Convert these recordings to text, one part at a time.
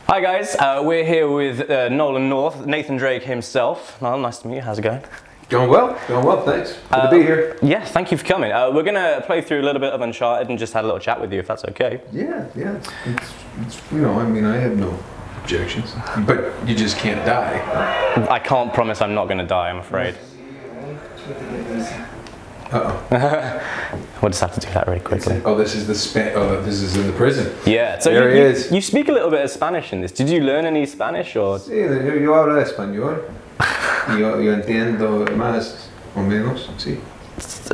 Hi guys, we're here with Nolan North, Nathan Drake himself. Nolan, nice to meet you. How's it going? Going well, thanks. Good to be here. Yeah, thank you for coming. We're going to play through a little bit of Uncharted and just had a little chat with you, if that's okay. Yeah, it's you know, I mean, I have no objections. But you just can't die. I can't promise I'm not going to die, I'm afraid. Uh-oh. We'll just have to do that really quickly. Oh, this is this is in the prison. Yeah, so there he is. You speak a little bit of Spanish in this. Did you learn any Spanish or? Sí, yo hablo español. Yo entiendo más o menos, sí.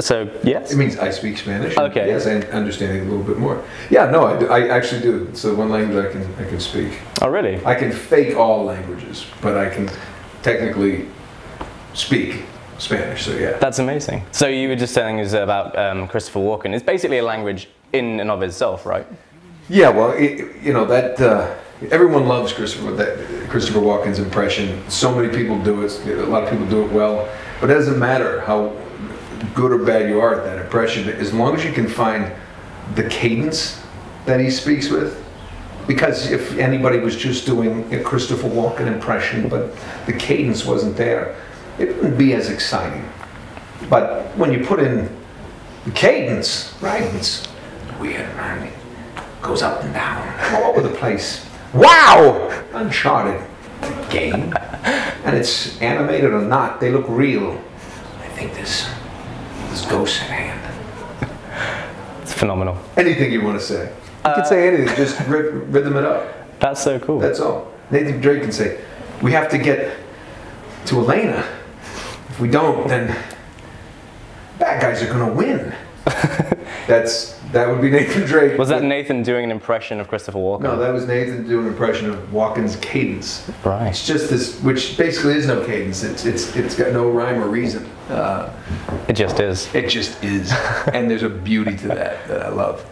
So, yes? It means I speak Spanish. Okay. Yes, I understand it a little bit more. Yeah, no, I actually do. It's the one language I can speak. Oh, really? I can fake all languages, but I can technically speak Spanish, so yeah. That's amazing. So you were just telling us about Christopher Walken. It's basically a language in and of itself, right? Yeah, well, you know, that everyone loves Christopher Walken's impression. So many people do it. A lot of people do it well. But it doesn't matter how good or bad you are at that impression, as long as you can find the cadence that he speaks with. Because if anybody was just doing a Christopher Walken impression, but the cadence wasn't there, it wouldn't be as exciting. But when you put in the cadence, right, it's weird, man. It goes up and down, all over the place. Wow! Uncharted game. And it's animated or not, they look real. I think there's ghosts at hand. It's phenomenal. Anything you want to say. You can say anything, just rhythm it up. That's so cool. That's all. Nathan Drake can say, we have to get to Elena. If we don't, then bad guys are going to win. That would be Nathan Drake. Was that Nathan doing an impression of Christopher Walken? No, that was Nathan doing an impression of Walken's cadence. Right. It's just this, which basically is no cadence. It's got no rhyme or reason. It just is. It just is, and there's a beauty to that I love.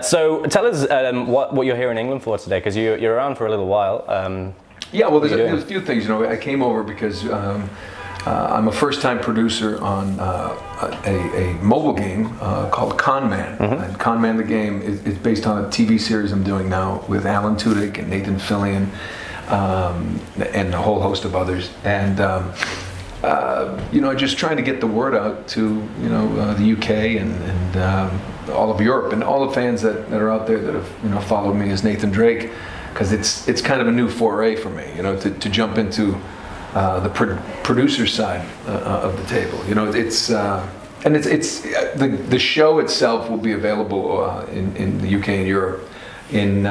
So tell us what you're here in England for today, because you're around for a little while. Yeah, well, there's a few things. You know, I came over because I'm a first-time producer on a mobile game called Con Man. Mm-hmm. And Con Man, the game, is based on a TV series I'm doing now with Alan Tudyk and Nathan Fillion and a whole host of others. And you know, just trying to get the word out to the UK and all of Europe and all the fans that are out there that have followed me as Nathan Drake, because it's kind of a new foray for me, to jump into the producer side of the table. And it's the show itself will be available in the UK and Europe in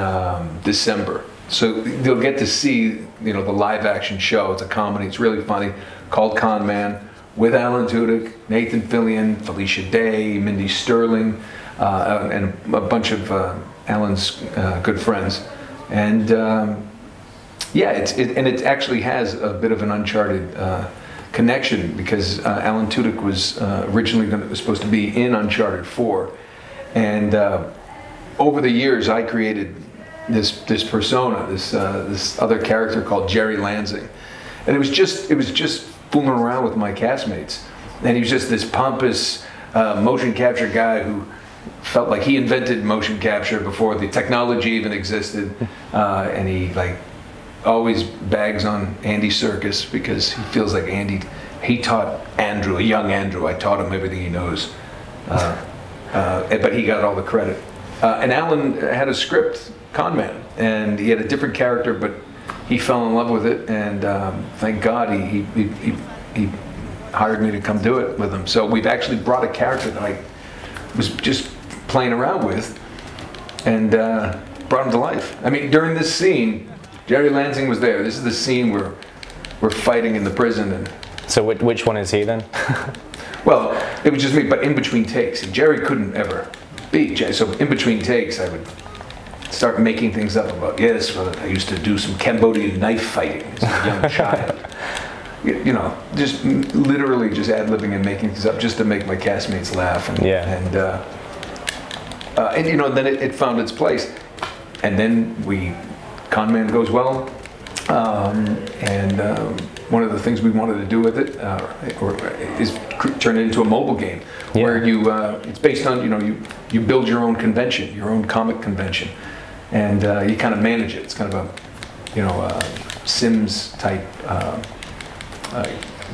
December. So they'll get to see the live action show. It's a comedy. It's really funny, called Con Man, with Alan Tudyk, Nathan Fillion, Felicia Day, Mindy Sterling, and a bunch of Alan's good friends. And yeah, it actually has a bit of an Uncharted connection, because Alan Tudyk was originally supposed to be in Uncharted 4, and over the years I created this persona, this other character called Jerry Lansing, and it was just fooling around with my castmates, and he was just this pompous motion capture guy who felt like he invented motion capture before the technology even existed, and he always bags on Andy Serkis because he feels like he taught Andrew, a young Andrew, I taught him everything he knows, but he got all the credit. And Alan had a script, Con Man, and he had a different character, but he fell in love with it, and thank God he hired me to come do it with him. So we've actually brought a character that I was just playing around with, and brought him to life. I mean, during this scene, Jerry Lansing was there. This is the scene where we're fighting in the prison. And so which one is he then? Well, it was just me, but in between takes. And Jerry couldn't ever be. So in between takes, I would start making things up about, yes, well, I used to do some Cambodian knife fighting as a young child. Just literally just ad-libbing and making things up just to make my castmates laugh. And, yeah. And then it found its place. And then Con Man goes well, and one of the things we wanted to do with it is turn it into a mobile game, where it's based on you build your own convention, your own comic convention, and you kind of manage it. It's kind of Sims type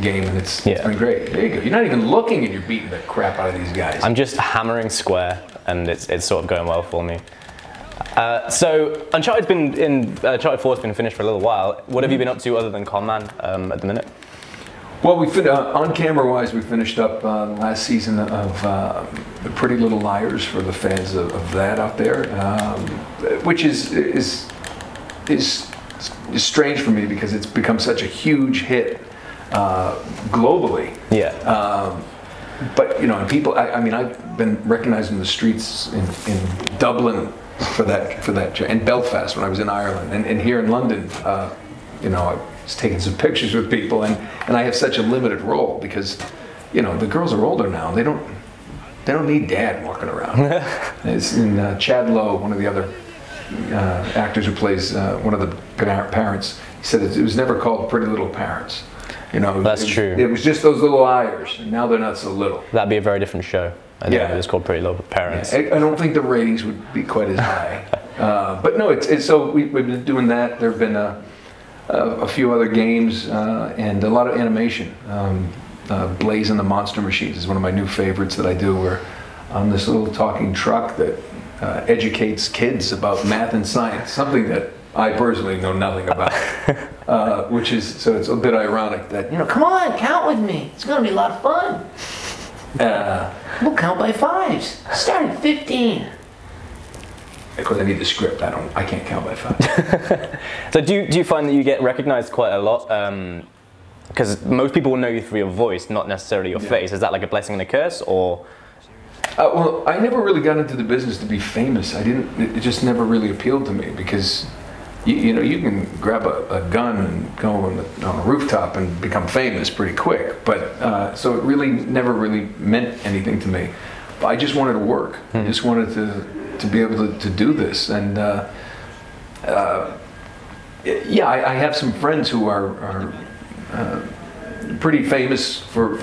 game, and it's been great. There you go. You're not even looking, and you're beating the crap out of these guys. I'm just hammering square, and it's sort of going well for me. So Uncharted 4's been finished for a little while. What have you been up to other than Conman at the minute? Well, on camera wise, we finished up last season of Pretty Little Liars for the fans of that out there, which is strange for me because it's become such a huge hit globally. Yeah. But and people, I mean, I've been recognized in the streets in Dublin for that, and Belfast when I was in Ireland, and here in London, I was taking some pictures with people, and I have such a limited role because, the girls are older now. They don't need dad walking around. It's in Chad Lowe, one of the other actors who plays one of the parents. He said it was never called Pretty Little Parents. That's true. It was just those little liars, and now they're not so little. That'd be a very different show. I think it was called Pretty Little Parents. Yeah, I don't think the ratings would be quite as high. But no, so we've been doing that. There have been a few other games and a lot of animation. Blaze and the Monster Machines is one of my new favorites that I do, where I'm this little talking truck that educates kids about math and science, something that I personally know nothing about, which is, so it's a bit ironic that, come on, count with me. It's going to be a lot of fun. We'll count by fives. Start at 15. Because I need the script. I can't count by five. So do you find that you get recognized quite a lot? Because most people will know you through your voice, not necessarily your face. Is that like a blessing and a curse, or? Well, I never really got into the business to be famous. It just never really appealed to me because, you can grab a gun and go on a rooftop and become famous pretty quick. But so it really never really meant anything to me. But I just wanted to work. I just wanted to be able to do this. And I have some friends who are pretty famous for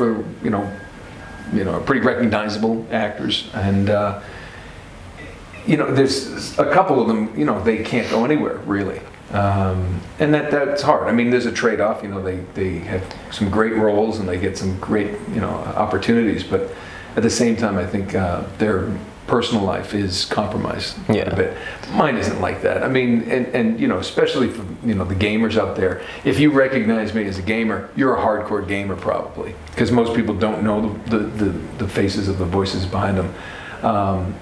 pretty recognizable actors, and there's a couple of them, they can't go anywhere really, and that's hard. I mean, there's a trade-off. They have some great roles and they get some great opportunities, but at the same time, I think their personal life is compromised a bit. Mine isn't like that. I mean, and especially for the gamers out there, if you recognize me as a gamer, you're a hardcore gamer probably, because most people don't know the faces of the voices behind them.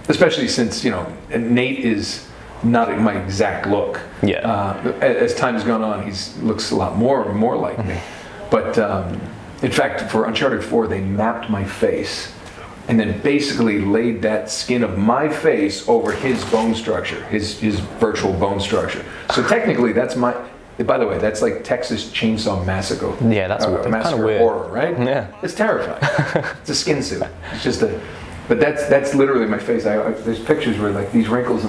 Especially since Nate is not my exact look. As time has gone on, he looks a lot more and more like me. But in fact, for Uncharted 4, they mapped my face and then basically laid that skin of my face over his bone structure, his virtual bone structure. So technically, that's my. By the way, that's like Texas Chainsaw Massacre. Yeah, that's kind of weird. Horror, right? Yeah, it's terrifying. It's a skin suit. It's just a. But that's literally my face. There's pictures where like these wrinkles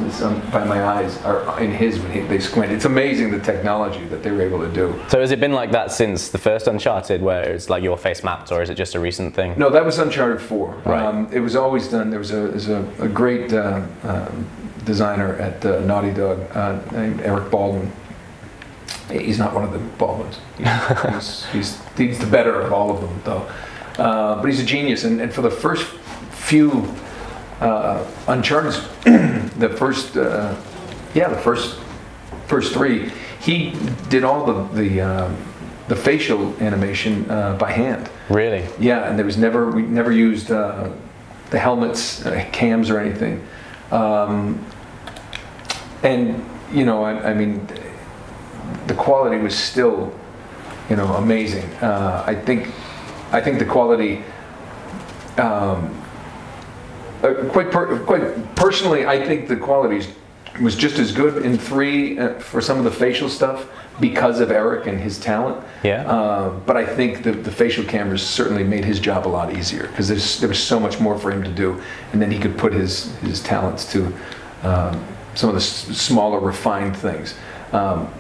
by my eyes are in his when they squint. It's amazing the technology that they were able to do. So has it been like that since the first Uncharted, where it's like your face mapped, or is it just a recent thing? No, that was Uncharted 4. Right. It was always done. There was a great designer at Naughty Dog named Eric Baldwin. He's not one of the Baldwins. He's the better of all of them, though. But he's a genius, and for the first few Uncharted, the first three, he did all the facial animation by hand. Really? Yeah, and we never used the helmets, cams, or anything. And I mean, the quality was still, amazing. I think the quality. Quite personally, I think the quality was just as good in 3 for some of the facial stuff because of Eric and his talent. Yeah. But I think the facial cameras certainly made his job a lot easier because there was so much more for him to do, and then he could put his talents to some of the smaller, refined things,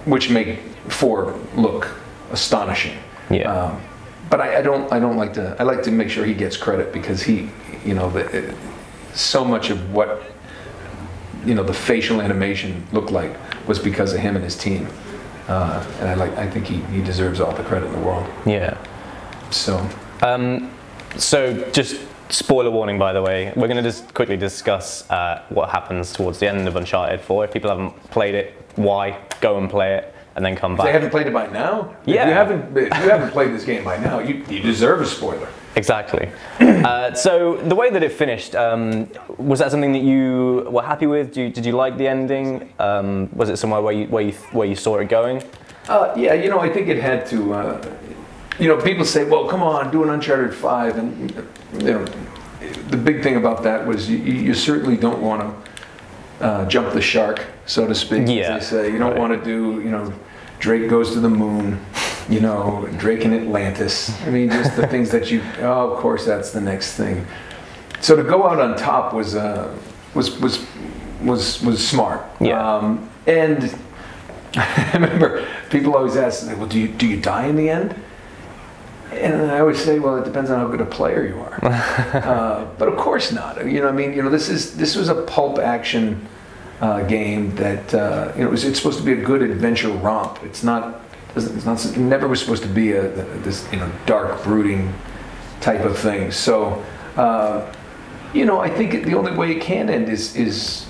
which make 4 look astonishing. Yeah. But I don't like to. I like to make sure he gets credit because he, so much of what the facial animation looked like was because of him and his team. and I think he deserves all the credit in the world. Yeah. So. So just spoiler warning, by the way. We're going to just quickly discuss what happens towards the end of Uncharted 4. If people haven't played it, why? Go and play it, and then come back. They haven't played it by now? Yeah. If you haven't played this game by now, you deserve a spoiler. Exactly. So the way that it finished, was that something that you were happy with? Did you like the ending? Was it somewhere where you saw it going? Yeah, I think it had to. People say, well, come on, do an Uncharted 5. And, the big thing about that was you certainly don't want to jump the shark, so to speak, yeah, as they say. You don't want to do, Drake goes to the moon, Drake in Atlantis. I mean, just the things that of course, that's the next thing. So to go out on top was smart. Yeah. And I remember people always ask, well, do you die in the end? And I always say, well, it depends on how good a player you are. But of course not. This was a pulp action game that it's supposed to be a good adventure romp. It never was supposed to be this dark, brooding type of thing. So I think the only way it can end is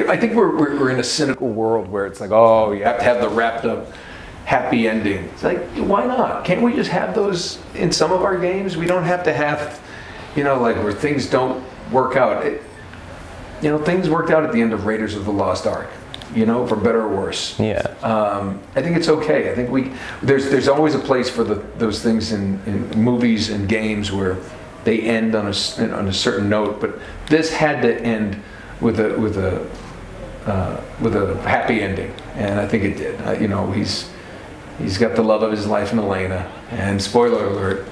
I think we're in a cynical world where it's like, oh, you have to have the wrapped up happy ending. It's like, why not? Can't we just have those in some of our games? We don't have to have, where things don't work out. Things worked out at the end of Raiders of the Lost Ark, for better or worse. Yeah. I think it's okay. I think there's always a place for those things in movies and games where they end on a certain note, but this had to end with a happy ending, and I think it did. He's got the love of his life in Elena, and spoiler alert,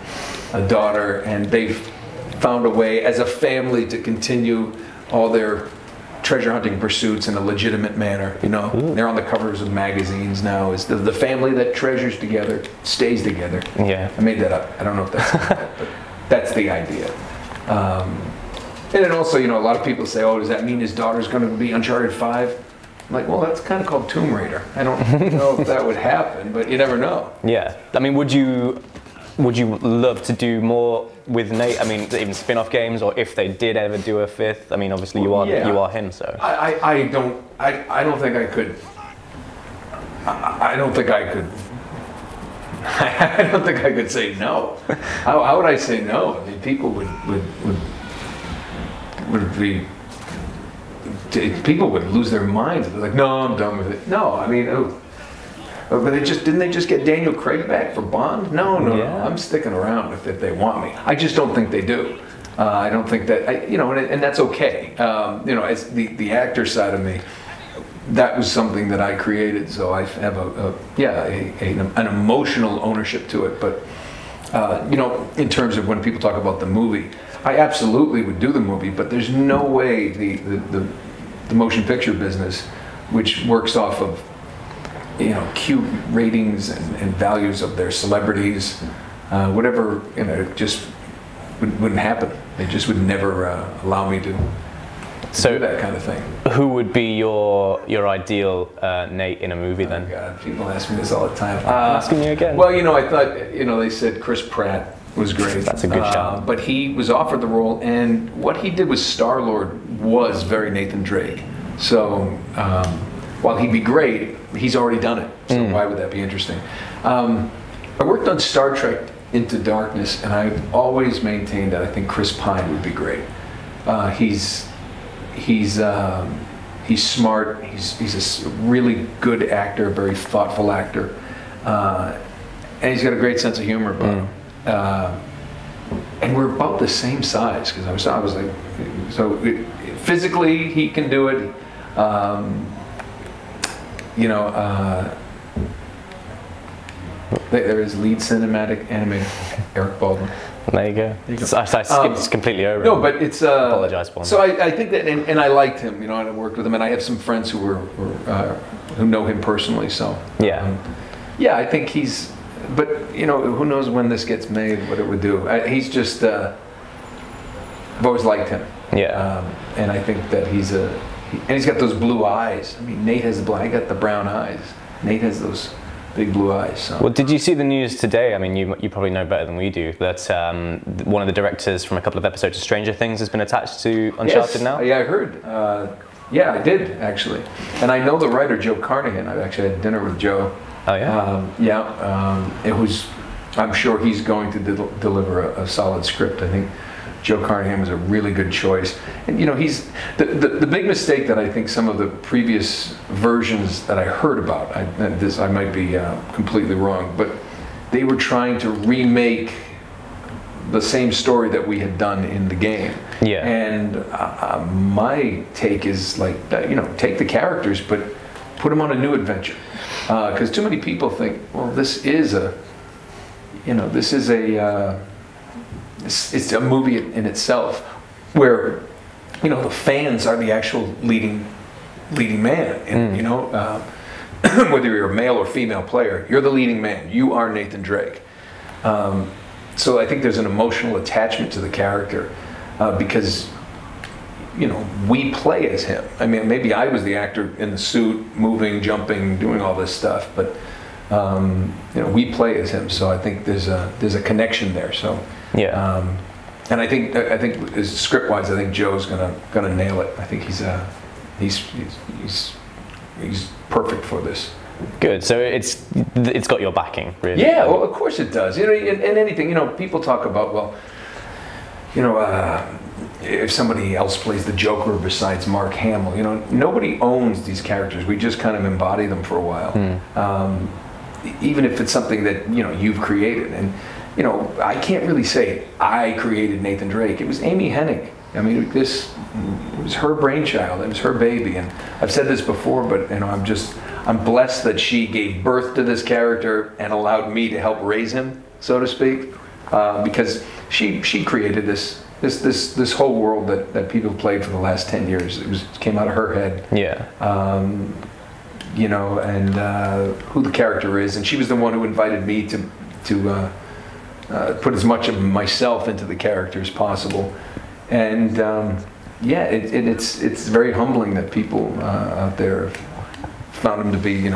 a daughter, and they've found a way as a family to continue all their treasure hunting pursuits in a legitimate manner. They're on the covers of magazines now. Is the family that treasures together stays together. Yeah. I made that up. I don't know if that's right, but that's the idea. And then also, a lot of people say, oh, does that mean his daughter's going to be Uncharted 5? I'm like, well, that's kind of called Tomb Raider. I don't know if that would happen, but you never know. Yeah. I mean, would you love to do more with Nate? I mean, even spin-off games, or if they did ever do a fifth? I mean, obviously you are him, so. I don't think I could. I don't think I could. I don't think I could say no. How would I say no? I mean, people would be. People would lose their minds. They're like, no, I'm done with it. No, I mean, but didn't they just get Daniel Craig back for Bond? No, I'm sticking around if they want me. I just don't think they do. I don't think that, and that's okay. As the actor side of me, that was something that I created, so I have an emotional ownership to it. But in terms of when people talk about the movie, I absolutely would do the movie, but there's no way the motion picture business, which works off of cute ratings and values of their celebrities, whatever, just wouldn't happen. They just would never allow me to do that kind of thing. Who would be your ideal Nate in a movie then? God, people ask me this all the time. I'm asking you again. Well, I thought, they said Chris Pratt was great. That's a good shout. But he was offered the role, and what he did with Star-Lord was very Nathan Drake. So while he'd be great, he's already done it. So why would that be interesting? I worked on Star Trek Into Darkness, and I've always maintained that I think Chris Pine would be great. He's smart. He's a really good actor, very thoughtful actor, and he's got a great sense of humor about him. And we're about the same size, because I was like, physically he can do it. There is lead cinematic animator Eric Baldwin. There you go. I skipped completely over. No, but it's. Apologize for him. So I think that, and I liked him. And I worked with him, and I have some friends who who know him personally. So I think he's. But who knows when this gets made, what it would do. He's just. I've always liked him. Yeah. And I think that he's got those blue eyes. I mean, Nate has I got the brown eyes. Nate has those big blue eyes. So. Well, did you see the news today? I mean, you probably know better than we do, that one of the directors from a couple of episodes of Stranger Things has been attached to Uncharted now? Yeah, I heard. Yeah, I did, actually. And I know the writer, Joe Carnahan. I actually had dinner with Joe. Oh, yeah? It was, I'm sure he's going to deliver a solid script. I think Joe Carnahan was a really good choice. And he's, the big mistake that I think some of the previous versions that I heard about, I might be completely wrong, but they were trying to remake the same story that we had done in the game. Yeah. And my take is like, take the characters, but put them on a new adventure. Because too many people think, well, it's a movie in itself, where the fans are the actual leading man, and whether you're a male or female player, you're the leading man. You are Nathan Drake. So I think there's an emotional attachment to the character because we play as him. I mean, maybe I was the actor in the suit, moving, jumping, doing all this stuff, but we play as him. So I think there's a connection there. So yeah. And I think script-wise, I think Joe's gonna nail it. I think he's perfect for this. Good. So it's got your backing, really. Yeah. Well, of course it does. In anything, people talk about, well, if somebody else plays the Joker besides Mark Hamill, nobody owns these characters. We just kind of embody them for a while. Even if it's something that you've created, and I can't really say I created Nathan Drake. It was Amy Hennig. I mean, it was her brainchild. It was her baby, and I've said this before, but I'm blessed that she gave birth to this character and allowed me to help raise him, so to speak, because she created this whole world that people have played for the last 10 years. It came out of her head. Yeah. And who the character is, and she was the one who invited me to put as much of myself into the character as possible. And it's very humbling that people out there have found him to be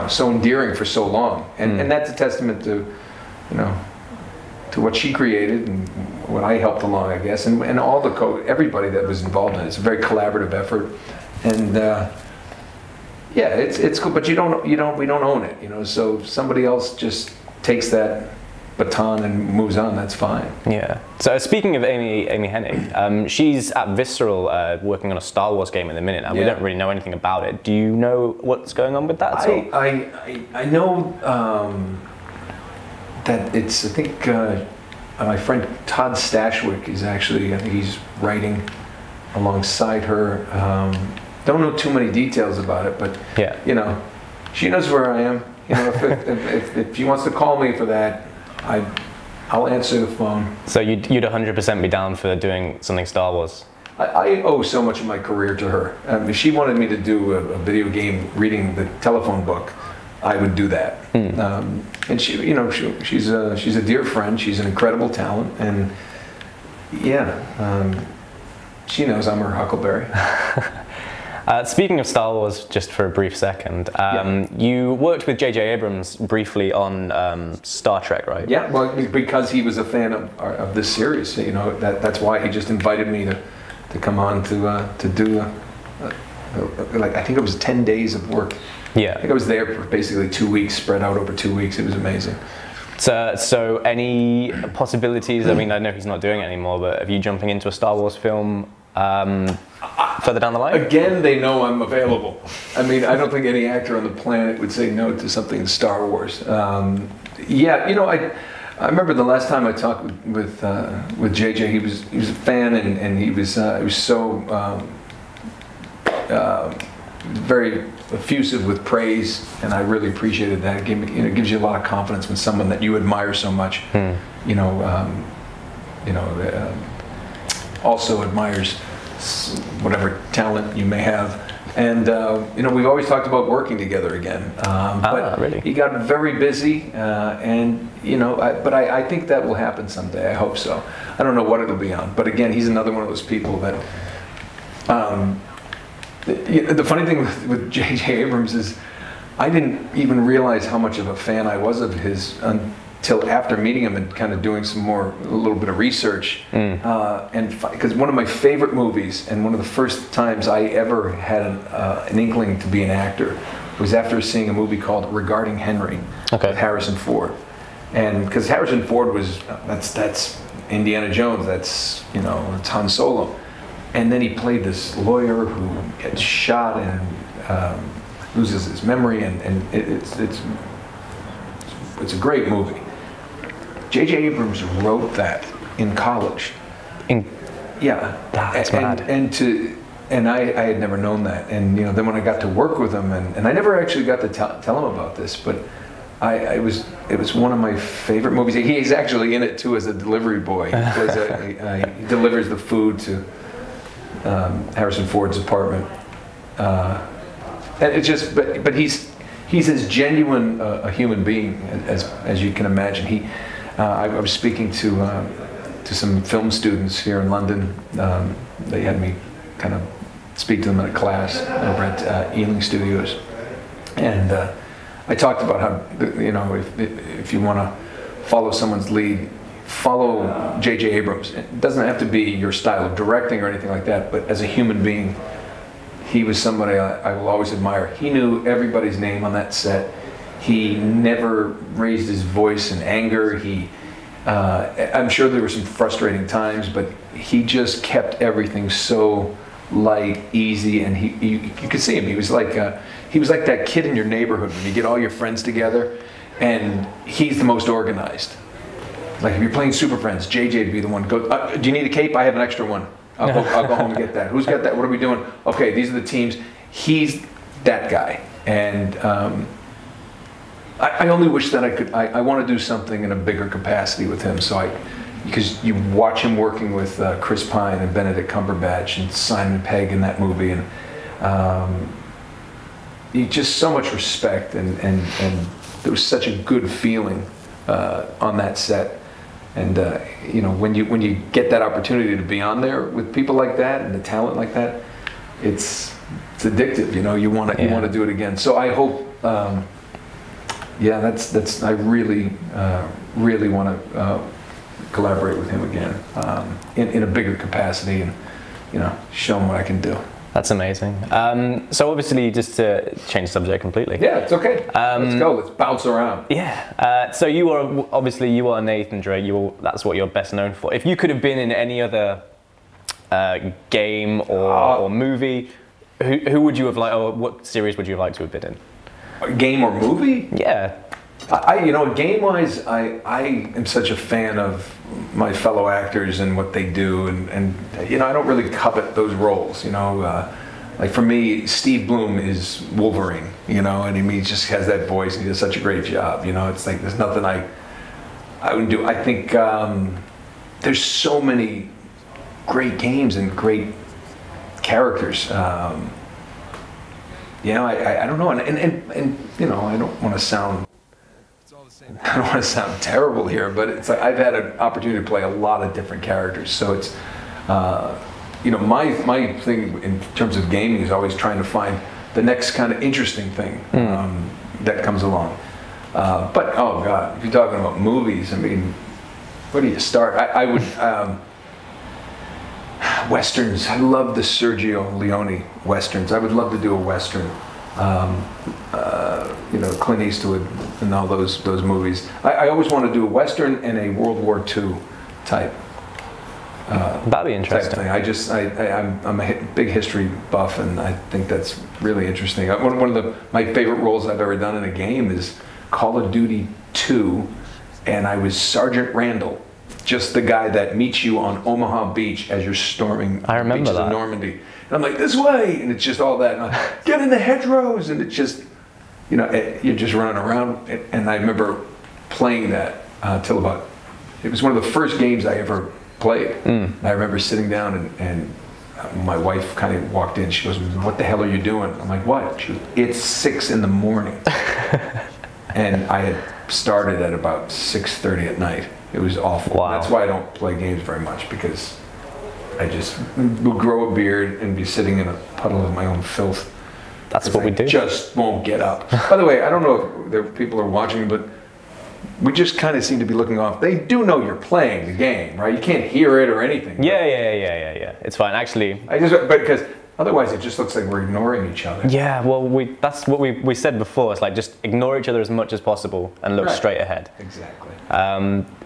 so endearing for so long, and that's a testament to to what she created and what I helped along, I guess, and all everybody that was involved in it. It's a very collaborative effort, and it's cool. But we don't own it, So if somebody else just takes that baton and moves on, that's fine. Yeah. So speaking of Amy Hennig, she's at Visceral working on a Star Wars game at the minute, and we don't really know anything about it. Do you know what's going on with that? I know that it's, I think my friend Todd Stashwick is actually, I think he's writing alongside her. Don't know too many details about it, but she knows where I am. If she wants to call me for that, I'll answer the phone. So you'd 100% be down for doing something Star Wars? I owe so much of my career to her. If she wanted me to do a video game reading the telephone book, I would do that. And she's a dear friend. She's an incredible talent, and she knows I'm her huckleberry. Speaking of Star Wars, just for a brief second, you worked with J.J. Abrams briefly on Star Trek, right? Yeah, well, because he was a fan of this series, that's why he just invited me to come on to do I think it was 10 days of work. Yeah, I think I was there for basically 2 weeks, spread out over 2 weeks. It was amazing. So any possibilities? I mean, I know he's not doing it anymore, but are you jumping into a Star Wars film further down the line? Again, they know I'm available. I mean, I don't think any actor on the planet would say no to something Star Wars. I remember the last time I talked with JJ. He was a fan, and he was so very effusive with praise, and I really appreciated that. It gives you a lot of confidence when someone that you admire so much, also admires whatever talent you may have. And we've always talked about working together again. But really? He got very busy, but I think that will happen someday. I hope so. I don't know what it'll be on, but again, he's another one of those people that The funny thing with J.J. Abrams is I didn't even realize how much of a fan I was of his until after meeting him and kind of doing a little bit of research. And because one of my favorite movies and one of the first times I ever had an inkling to be an actor was after seeing a movie called Regarding Henry with Harrison Ford. And because Harrison Ford was, that's Indiana Jones, that's, it's Han Solo. And then he played this lawyer who gets shot and loses his memory, and it's a great movie. J.J. Abrams wrote that in college. Yeah. That's mad. And I had never known that. And then when I got to work with him, and I never actually got to tell him about this, but it was one of my favorite movies. He's actually in it too as a delivery boy. He delivers the food to Harrison Ford's apartment. And it's just, but he's as genuine a human being as you can imagine. I was speaking to some film students here in London. They had me kind of speak to them in a class over at Ealing Studios, and I talked about how if you want to follow someone's lead, follow J.J. Abrams. It doesn't have to be your style of directing or anything like that, but as a human being, he was somebody I will always admire. He knew everybody's name on that set. He never raised his voice in anger. I'm sure there were some frustrating times, but he just kept everything so light, easy, and you could see him. He was like that kid in your neighborhood when you get all your friends together, and he's the most organized. Like if you're playing Super Friends, JJ would be the one. Go. Do you need a cape? I have an extra one. I'll go home and get that. Who's got that? What are we doing? Okay, these are the teams. He's that guy, and I only wish that I could. I want to do something in a bigger capacity with him. Because you watch him working with Chris Pine and Benedict Cumberbatch and Simon Pegg in that movie, and just so much respect, and there was such a good feeling on that set. And when you get that opportunity to be on there with people like that and the talent like that, it's addictive. You want to do it again. So I hope. That's. I really want to collaborate with him again in a bigger capacity, and show him what I can do. That's amazing. So obviously, just to change the subject completely. Yeah, it's okay. Let's go. Let's bounce around. Yeah. So you are Nathan Drake. That's what you're best known for. If you could have been in any other game or movie, who would you have liked, or what series would you have liked to have been in? A game or movie? Yeah. Game-wise, I am such a fan of my fellow actors and what they do, and I don't really covet those roles. Like for me, Steve Bloom is Wolverine. And he just has that voice, and he does such a great job. It's like there's nothing I wouldn't do. I think there's so many great games and great characters. I don't know, and I don't want to sound terrible here, but it's like I've had an opportunity to play a lot of different characters. So it's my thing in terms of gaming is always trying to find the next kind of interesting thing that comes along. But oh God, if you're talking about movies, I mean, where do you start? I would. Westerns. I love the Sergio Leone westerns. I would love to do a western. Clint Eastwood and all those movies. I always want to do a western and a World War II type. That'd be interesting. I'm a big history buff, and I think that's really interesting. One of my favorite roles I've ever done in a game is Call of Duty 2, and I was Sergeant Randall. Just the guy that meets you on Omaha Beach as you're storming the beaches of Normandy. And I'm like, this way! And it's just all that. And I'm like, get in the hedgerows! And it's just, you're just running around. And I remember playing that till about, it was one of the first games I ever played. And I remember sitting down and my wife kind of walked in. She goes, what the hell are you doing? I'm like, what? She goes, it's 6 in the morning. And I had started at about 6:30 at night. It was awful. Wow. That's why I don't play games very much, because I just would grow a beard and be sitting in a puddle of my own filth. That's what we do. Just won't get up. By the way, I don't know if there people are watching, but we just kind of seem to be looking off. They do know you're playing the game, right? You can't hear it or anything. Yeah. It's fine. Actually, but because otherwise it just looks like we're ignoring each other. yeah, well, that's what we said before. It's like just ignore each other as much as possible and look straight ahead. Exactly.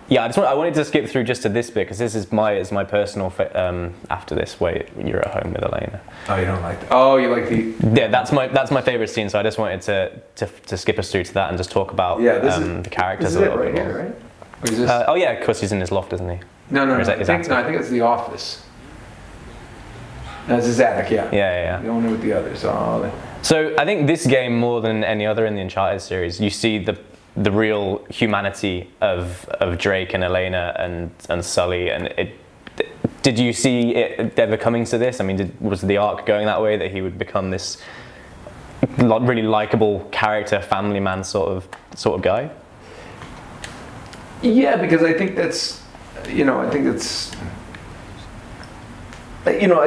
Yeah, I wanted to skip through just to this bit because this is my personal after this where you're at home with Elena. Oh, you don't like that? Oh, you like the... Yeah, that's my favorite scene. So I just wanted to skip us through to that and just talk about the characters this is a little right bit here, more. right? Or is this... Oh yeah, of course he's in his loft, isn't he? No. I I think it's the office. That's his attic, yeah. Yeah. You don't know what the others are. So I think this game, more than any other in the Uncharted series, you see the real humanity of Drake and Elena and Sully, and did you see it ever coming to this? I mean, was the arc going that way, that he would become this really likable character, family man sort of guy? Yeah, because I think that's, I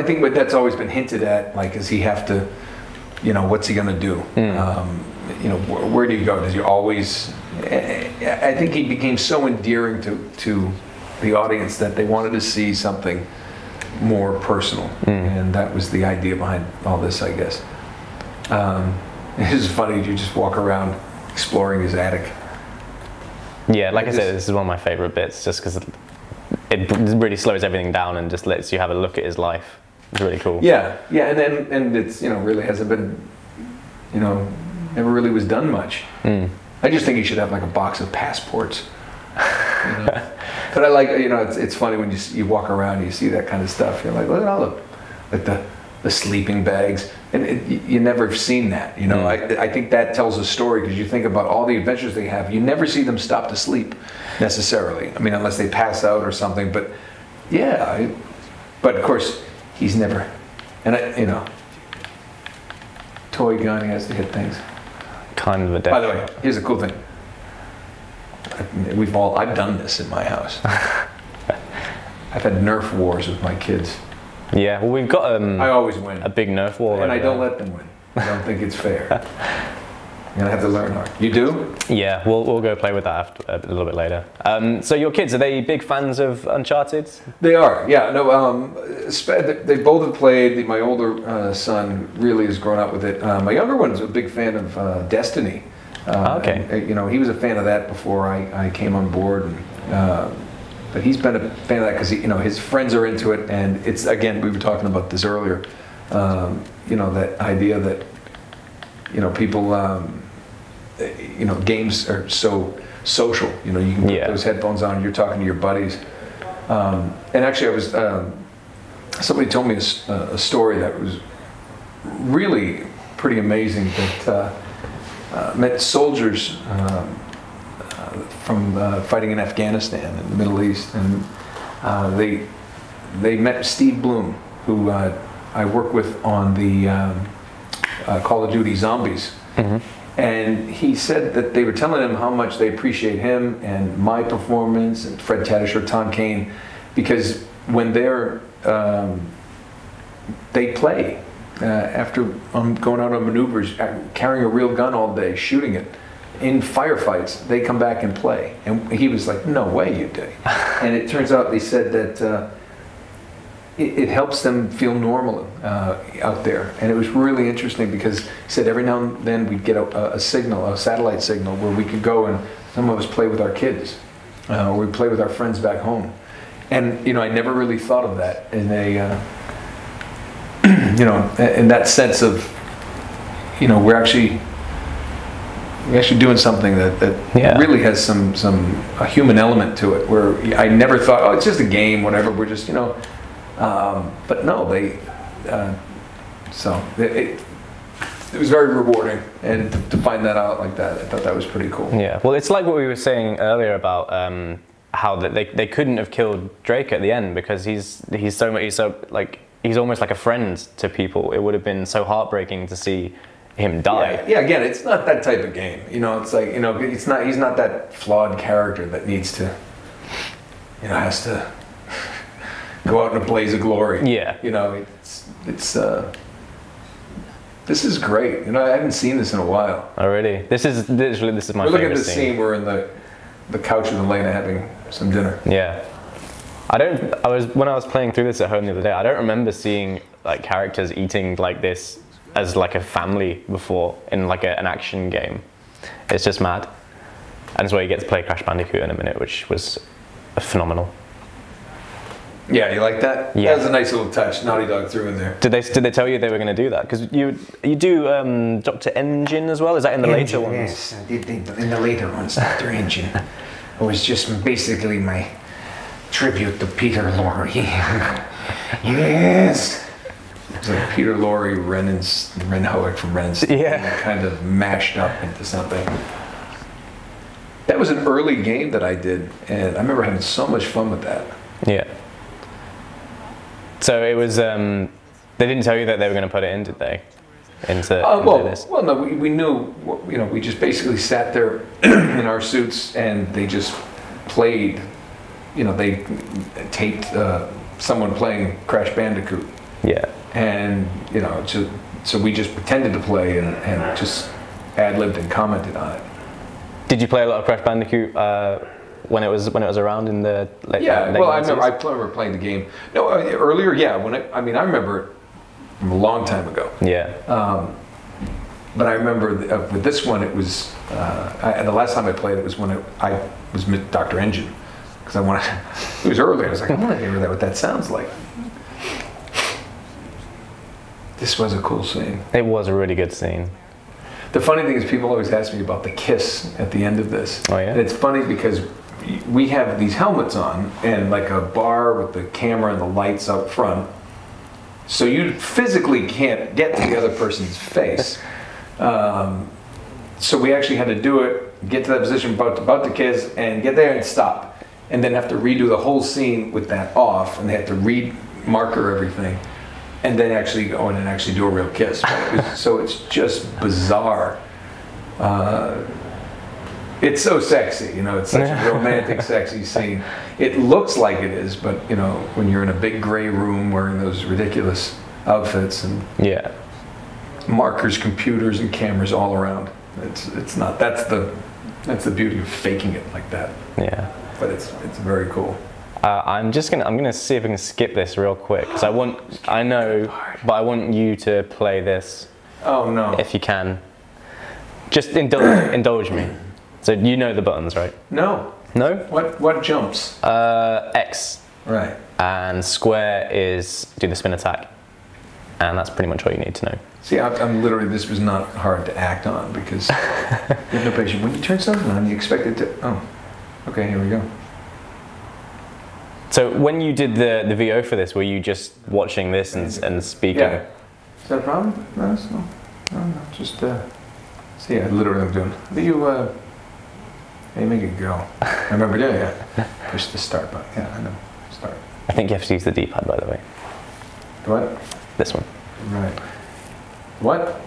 think that's always been hinted at, like, does he have to, what's he gonna do? Where do you go? Does he always? I think he became so endearing to the audience that they wanted to see something more personal, and that was the idea behind all this, I guess. It's funny, you just walk around exploring his attic. Yeah, like I said, this is one of my favorite bits, just because it really slows everything down and just lets you have a look at his life. It's really cool. Yeah, and it's really hasn't been, never really was done much. I just think he should have like a box of passports. But I like, it's funny when you walk around and you see that kind of stuff. You're like, look at all the sleeping bags, and you never have seen that. I think that tells a story, because you think about all the adventures they have. You never see them stop to sleep necessarily. I mean, unless they pass out or something. But yeah, but of course he's never, and toy gun, he has to hit things. Kind of a death. By the way, here's a cool thing. I've done this in my house. I've had Nerf wars with my kids. Yeah, well, we've got I always win. a big Nerf war. And I don't let them win. I don't think it's fair. I'm gonna have to learn hard. You do? Yeah, we'll go play with that a little bit later. So your kids, are they big fans of Uncharted? They are. Yeah. No. They both have played. My older son really has grown up with it. My younger one's a big fan of Destiny. Okay. And, he was a fan of that before I came on board. And, but he's been a fan of that because his friends are into it, and it's, again, we were talking about this earlier. That idea that people. Games are so social. You can put those headphones on. You're talking to your buddies. And actually, I was. Somebody told me a story that was really pretty amazing. That met soldiers from fighting in Afghanistan in the Middle East, and they met Steve Bloom, who I work with on the Call of Duty Zombies. And he said that they were telling him how much they appreciate him and my performance and Fred Tatasciore or Tom Kane, because when they play after going out on maneuvers, carrying a real gun all day, shooting it in firefights, they come back and play. And he was like, "No way, you do." And it turns out they said that it helps them feel normal out there. And it was really interesting, because he said every now and then we'd get a signal, a satellite signal, where we could go and some of us play with our kids, or we play with our friends back home. And I never really thought of that in a in that sense of we're actually doing something that really has a human element to it, where I never thought, oh, it's just a game, whatever, we're just but no, it was very rewarding, and to find that out like that, I thought that was pretty cool. Yeah, well, it's like what we were saying earlier about how they couldn't have killed Drake at the end, because he's almost like a friend to people. It would have been so heartbreaking to see him die. Yeah, again, it's not that type of game. It's like, he's not that flawed character that needs to, has to go out in a blaze of glory. Yeah. You know, this is great. You know, I haven't seen this in a while. Oh, really? This is my We're favorite looking at this scene. scene. We're in the couch with Elena having some dinner. Yeah. When I was playing through this at home the other day, I don't remember seeing like characters eating like this as like a family before in like an action game. It's just mad. And that's why you get to play Crash Bandicoot in a minute, which was phenomenal. Yeah, you like that? Yeah. That was a nice little touch. Naughty Dog threw in there. Did they tell you they were going to do that? Because you do Dr. Engine as well. Is that in the later ones? Yes, I did think in the later ones, Dr. Engine. It was just basically my tribute to Peter Lorre. Yes. It's like Peter Lorre, Ren Hoek from Ren and Stimpy, Yeah. kind of mashed up into something. That was an early game that I did, and I remember having so much fun with that. Yeah. So it was. They didn't tell you that they were going to put it in, did they? Into this. Well, no, we knew. You know, we just basically sat there in our suits, and they just played. You know, they taped someone playing Crash Bandicoot. Yeah. And you know, so we just pretended to play and just ad-libbed and commented on it. Did you play a lot of Crash Bandicoot when it was around in the late? Yeah, late well, 90s? I remember playing the game. No, earlier, yeah. I remember it from a long time ago. Yeah. But I remember with this one, it was the last time I played it was when I was Dr. Engine, because I wanted. It was early. I was like, I want to hear what that sounds like. This was a cool scene. It was a really good scene. The funny thing is, people always ask me about the kiss at the end of this. Oh, yeah? And it's funny because we have these helmets on and like a bar with the camera and the lights up front. So you physically can't get to the other person's face. So we actually had to do it, get to that position about to kiss, and get there and stop. And then have to redo the whole scene with that off, and they have to marker everything. And then actually go in and actually do a real kiss. So it's just bizarre. It's so sexy, you know, it's such a romantic, sexy scene. It looks like it is, but you know, when you're in a big gray room wearing those ridiculous outfits and Yeah. markers, computers, and cameras all around, it's not. That's the beauty of faking it like that. Yeah. But it's very cool. I'm gonna see if I can skip this real quick because I know, but I want you to play this Oh no. if you can. Just indulge me. So you know the buttons, right? No. No? What jumps? X Right. and square is do the spin attack, and that's pretty much all you need to know. See, I'm literally, this was not hard to act on because you have no patience. When you turn something on, you expect it to, oh, okay, here we go. So when you did the VO for this, were you just watching this and speaking? Yeah. Is that a problem? No, just, see, I literally am doing, hey, make it go. I remember doing it. Push the start button. Yeah, I know. Start. I think you have to use the D-pad, by the way. What? This one. Right. What?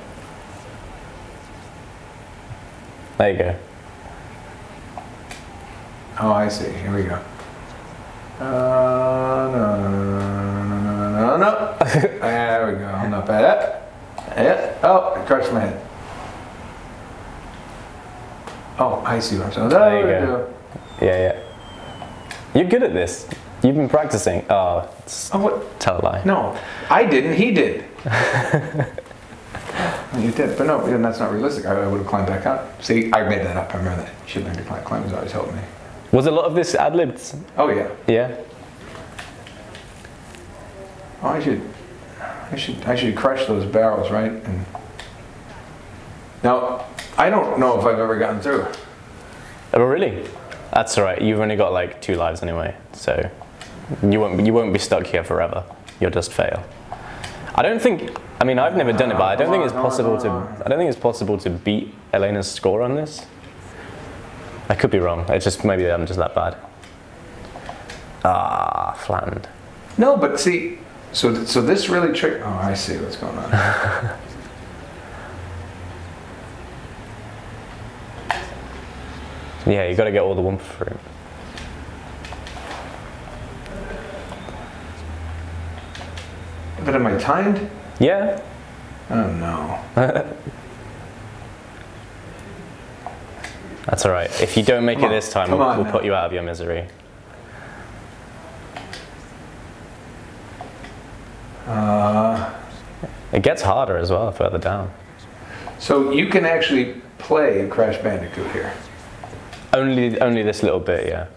There you go. Oh, I see. Here we go. No. There we go. I'm not bad. Yeah. Oh, I crushed my head. Oh, I see what I'm saying. There you go. Yeah. You're good at this. You've been practicing. Oh, what? Tell a lie. No, I didn't. He did. You did, but no, that's not realistic. I would have climbed back up. See, I made that up. I remember that. You should learn to climb. Climbing's always helped me. Was a lot of this ad-libbed? Oh yeah. Yeah. Oh, I should crush those barrels, right? And now, I don't know if I've ever gotten through. Oh, really? That's all right. You've only got like 2 lives anyway, so you won't be stuck here forever. You'll just fail. I don't think. I mean, I've never done it, but I don't think it's possible to. I don't think it's possible to beat Elena's score on this. I could be wrong. It's just maybe I'm just that bad. Ah, flattened. No, but see, so this really trick. Oh, I see what's going on. Yeah, you got to get all the Wumpa fruit. But am I timed? Yeah. Oh no. That's all right. If you don't make it this time, we'll put you out of your misery. It gets harder as well further down. So you can actually play a Crash Bandicoot here. Only this little bit, yeah.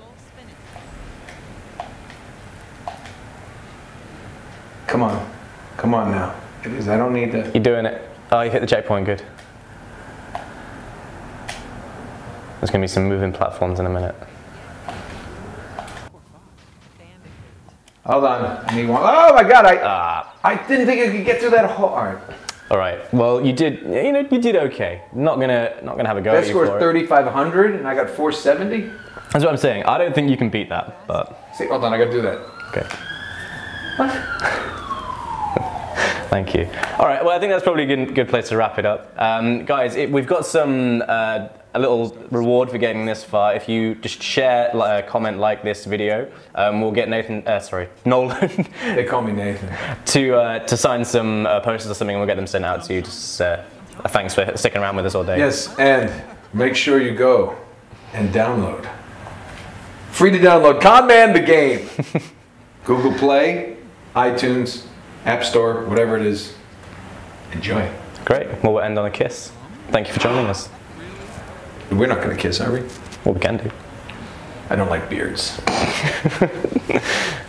Come on now. It is. I don't need to. You're doing it. Oh, you hit the checkpoint. Good. There's going to be some moving platforms in a minute. Hold on. I need one. Oh my God! I didn't think I could get through that whole. All right. Well, you did. You know, you did okay. Not gonna have a go at you for it. That score's 3,500, and I got 470. That's what I'm saying. I don't think you can beat that, but. See, hold on. I got to do that. Okay. What? Thank you. All right. Well, I think that's probably a good place to wrap it up, guys. We've got some. A little reward for getting this far. If you just share, comment, like this video, we'll get Nolan. They call me Nathan. To sign some posters or something, and we'll get them sent out to you. Just thanks for sticking around with us all day. Yes, and make sure you go and download. Free to download. Con Man the game. Google Play, iTunes, App Store, whatever it is. Enjoy. Great. Well, we'll end on a kiss. Thank you for joining us. We're not going to kiss, are we? Well, we can do. I don't like beards.